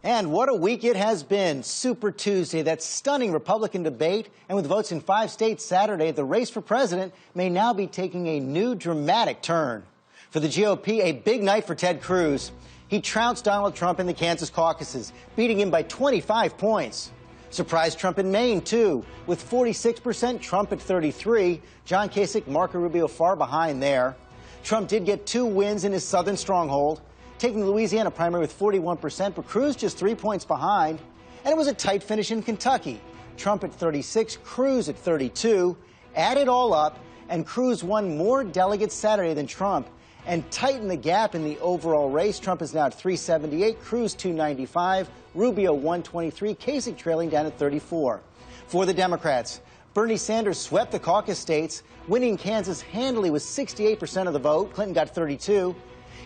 And what a week it has been. Super Tuesday, that stunning Republican debate. And with votes in 5 states Saturday, the race for president may now be taking a new dramatic turn. For the GOP, a big night for Ted Cruz. He trounced Donald Trump in the Kansas caucuses, beating him by 25 points. Surprised Trump in Maine, too, with 46%, Trump at 33%. John Kasich, Marco Rubio far behind there. Trump did get 2 wins in his southern stronghold, taking the Louisiana primary with 41%, but Cruz just 3 points behind. And it was a tight finish in Kentucky. Trump at 36%, Cruz at 32%. Add it all up, and Cruz won more delegates Saturday than Trump and tightened the gap in the overall race. Trump is now at 378, Cruz 295, Rubio 123, Kasich trailing down at 34. For the Democrats, Bernie Sanders swept the caucus states, winning Kansas handily with 68% of the vote. Clinton got 32.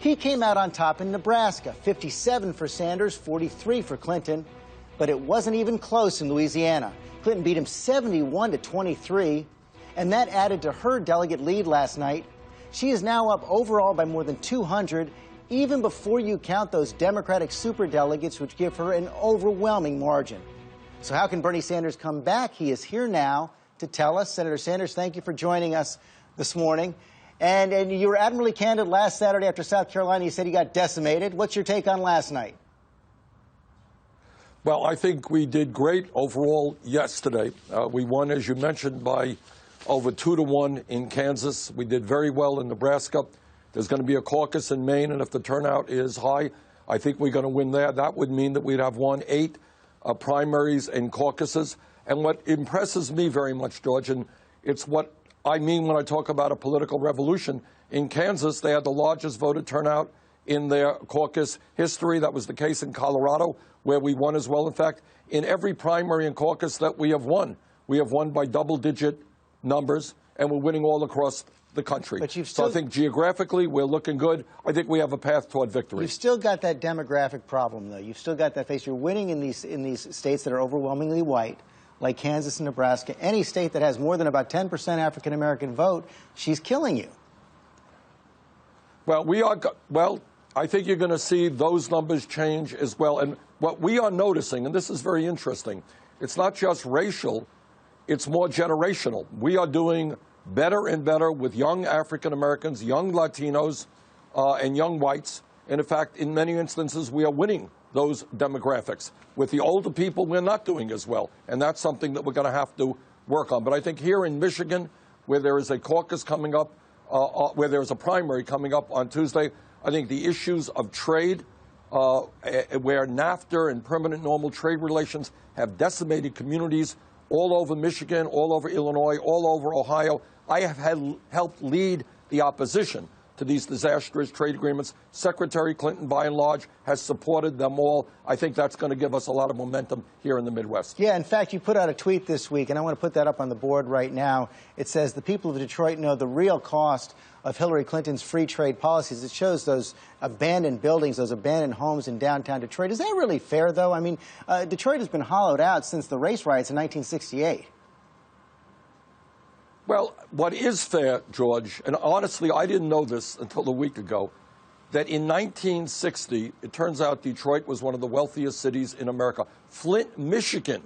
He came out on top in Nebraska, 57 for Sanders, 43 for Clinton. But it wasn't even close in Louisiana. Clinton beat him 71-23, and that added to her delegate lead last night. She is now up overall by more than 200, even before you count those Democratic superdelegates, which give her an overwhelming margin. So how can Bernie Sanders come back? He is here now to tell us. Senator Sanders, thank you for joining us this morning. And you were admirably candid last Saturday after South Carolina. You said he got decimated. What's your take on last night? Well, I think we did great overall yesterday. We won, as you mentioned, by over 2-1 in Kansas. We did very well in Nebraska. There's going to be a caucus in Maine, and if the turnout is high, I think we're going to win there. That would mean that we'd have won 8 primaries and caucuses. And what impresses me very much, George, and it's what I mean when I talk about a political revolution, in Kansas, they had the largest voter turnout in their caucus history. That was the case in Colorado, where we won as well. In fact, in every primary and caucus that we have won by double-digit numbers, and we're winning all across the country. But so I think geographically we're looking good. I think we have a path toward victory. You've still got that demographic problem, though. You've still got that face. You're winning in these states that are overwhelmingly white, like Kansas and Nebraska. Any state that has more than about 10% African-American vote, she's killing you. Well, I think you're going to see those numbers change as well. And what we are noticing, and this is very interesting, it's not just racial, it's more generational. We are doing better and better with young African Americans, young Latinos, and young whites. And in fact, in many instances, we are winning those demographics. With the older people, we're not doing as well. And that's something that we're going to have to work on. But I think here in Michigan, where there is a caucus coming up, where there's a primary coming up on Tuesday, I think the issues of trade, where NAFTA and permanent normal trade relations have decimated communities all over Michigan, all over Illinois, all over Ohio. I have helped lead the opposition to these disastrous trade agreements. Secretary Clinton, by and large, has supported them all. I think that's going to give us a lot of momentum here in the Midwest. Yeah, in fact, you put out a tweet this week, and I want to put that up on the board right now. It says, the people of Detroit know the real cost of Hillary Clinton's free trade policies. It shows those abandoned buildings, those abandoned homes in downtown Detroit. Is that really fair, though? I mean, Detroit has been hollowed out since the race riots in 1968. Well, what is fair, George, and honestly, I didn't know this until a week ago, that in 1960, it turns out Detroit was one of the wealthiest cities in America. Flint, Michigan,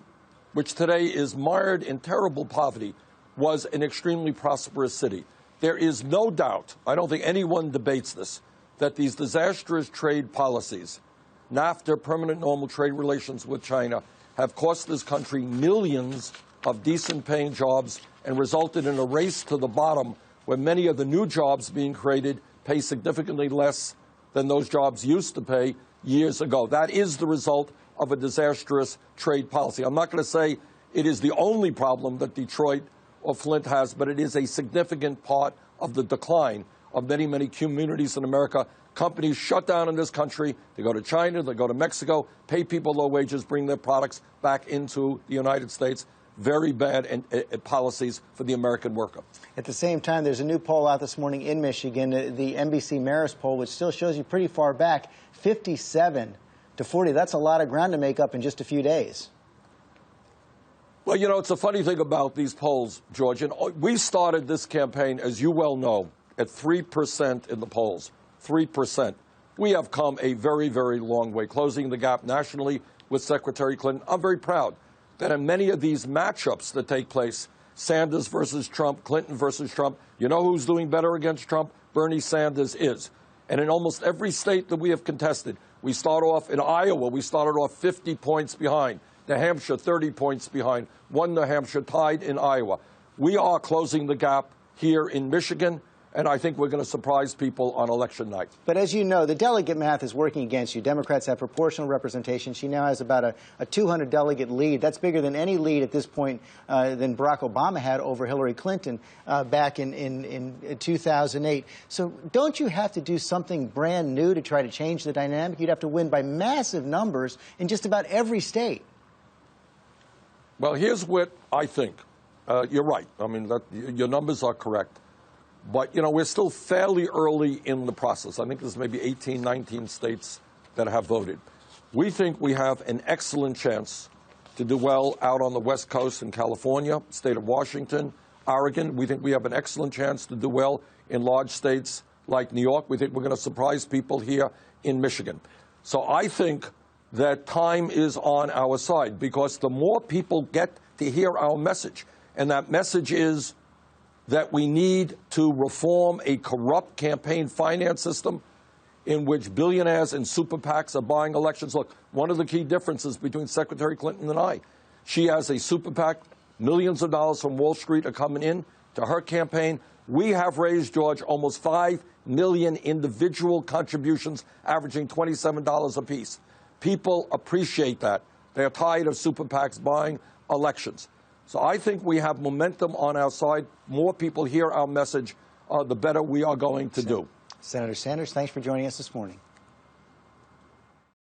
which today is mired in terrible poverty, was an extremely prosperous city. There is no doubt, I don't think anyone debates this, that these disastrous trade policies, NAFTA, permanent normal trade relations with China, have cost this country millions of decent-paying jobs and resulted in a race to the bottom where many of the new jobs being created pay significantly less than those jobs used to pay years ago. That is the result of a disastrous trade policy. I'm not going to say it is the only problem that Detroit or Flint has, but it is a significant part of the decline of many, many communities in America. Companies shut down in this country. They go to China, they go to Mexico, pay people low wages, bring their products back into the United States. Very bad policies for the American worker. At the same time, there's a new poll out this morning in Michigan, the NBC Marist poll, which still shows you pretty far back, 57-40. That's a lot of ground to make up in just a few days. Well, you know, it's a funny thing about these polls, George. And we started this campaign, as you well know, at 3% in the polls, 3%. We have come a very, very long way, closing the gap nationally with Secretary Clinton. I'm very proud that in many of these matchups that take place, Sanders versus Trump, Clinton versus Trump, you know who's doing better against Trump? Bernie Sanders is. And in almost every state that we have contested, we start off in Iowa, we started off 50 points behind. New Hampshire, 30 points behind. One New Hampshire tied in Iowa. We are closing the gap here in Michigan, and I think we're going to surprise people on election night. But as you know, the delegate math is working against you. Democrats have proportional representation. She now has about a 200-delegate lead. That's bigger than any lead at this point than Barack Obama had over Hillary Clinton back in 2008. So don't you have to do something brand new to try to change the dynamic? You'd have to win by massive numbers in just about every state. Well, here's what I think. You're right. I mean, your numbers are correct. But, you know, we're still fairly early in the process. I think there's maybe 18, 19 states that have voted. We think we have an excellent chance to do well out on the West Coast in California, state of Washington, Oregon. We think we have an excellent chance to do well in large states like New York. We think we're going to surprise people here in Michigan. So I think that time is on our side because the more people get to hear our message, and that message is that we need to reform a corrupt campaign finance system in which billionaires and super PACs are buying elections. Look, one of the key differences between Secretary Clinton and I, she has a super PAC, millions of dollars from Wall Street are coming in to her campaign. We have raised, George, almost 5 million individual contributions, averaging $27 apiece. People appreciate that. They're tired of super PACs buying elections. So I think we have momentum on our side. More people hear our message, the better we are going to do. Senator Sanders, thanks for joining us this morning.